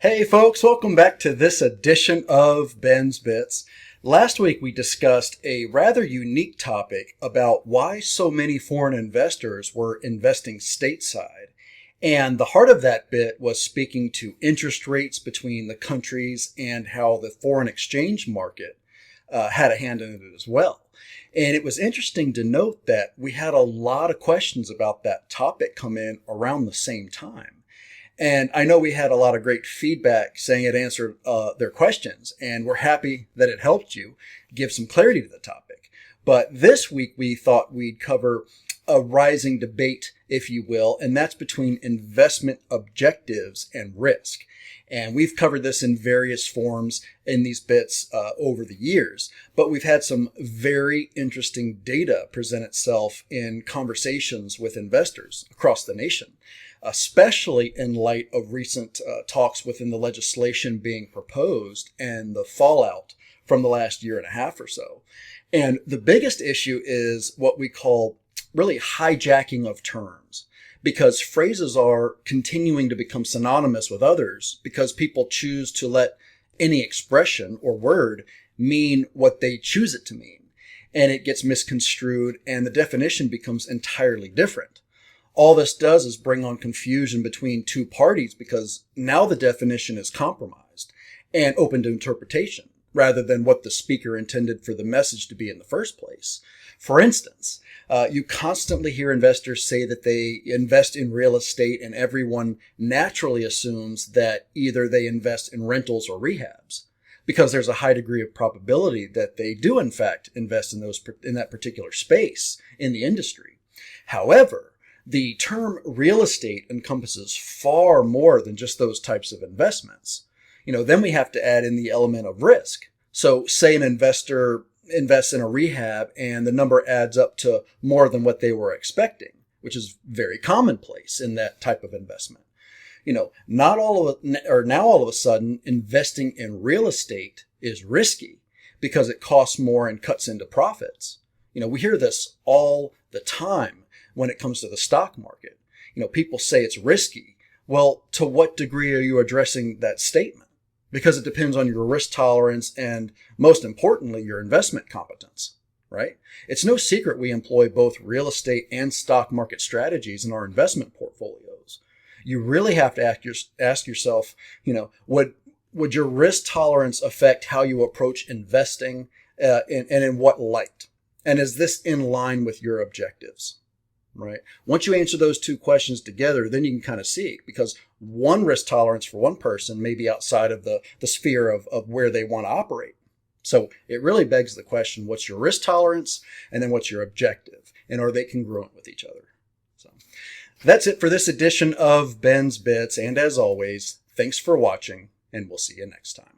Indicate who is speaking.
Speaker 1: Hey folks, welcome back to this edition of Ben's Bits. Last week we discussed a rather unique topic about why so many foreign investors were investing stateside. And the heart of that bit was speaking to interest rates between the countries and how the foreign exchange market had a hand in it as well. And it was interesting to note that we had a lot of questions about that topic come in around the same time. And I know we had a lot of great feedback saying it answered their questions, and we're happy that it helped you give some clarity to the topic. But this week we thought we'd cover a rising debate, if you will, and that's between investment objectives and risk. And we've covered this in various forms in these bits over the years, but we've had some very interesting data present itself in conversations with investors across the nation, especially in light of recent talks within the legislation being proposed and the fallout from the last year and a half or so. And the biggest issue is what we call really hijacking of terms, because phrases are continuing to become synonymous with others because people choose to let any expression or word mean what they choose it to mean. And it gets misconstrued and the definition becomes entirely different. All this does is bring on confusion between two parties because now the definition is compromised and open to interpretation rather than what the speaker intended for the message to be in the first place. For instance, you constantly hear investors say that they invest in real estate, and everyone naturally assumes that either they invest in rentals or rehabs because there's a high degree of probability that they do in fact invest in that particular space in the industry. However, the term real estate encompasses far more than just those types of investments. Then we have to add in the element of risk. So say an investor invests in a rehab and the number adds up to more than what they were expecting, which is very commonplace in that type of investment. Now all of a sudden investing in real estate is risky because it costs more and cuts into profits. We hear this all the time when it comes to the stock market. People say it's risky. Well, to what degree are you addressing that statement? Because it depends on your risk tolerance and, most importantly, your investment competence, right? It's no secret we employ both real estate and stock market strategies in our investment portfolios. You really have to ask yourself, would your risk tolerance affect how you approach investing and in what light? And is this in line with your objectives? Right. Once you answer those two questions together, then you can kind of see it, because one risk tolerance for one person may be outside of the sphere of where they want to operate. So it really begs the question, what's your risk tolerance? And then what's your objective? And are they congruent with each other? So that's it for this edition of Ben's Bits. And as always, thanks for watching, and we'll see you next time.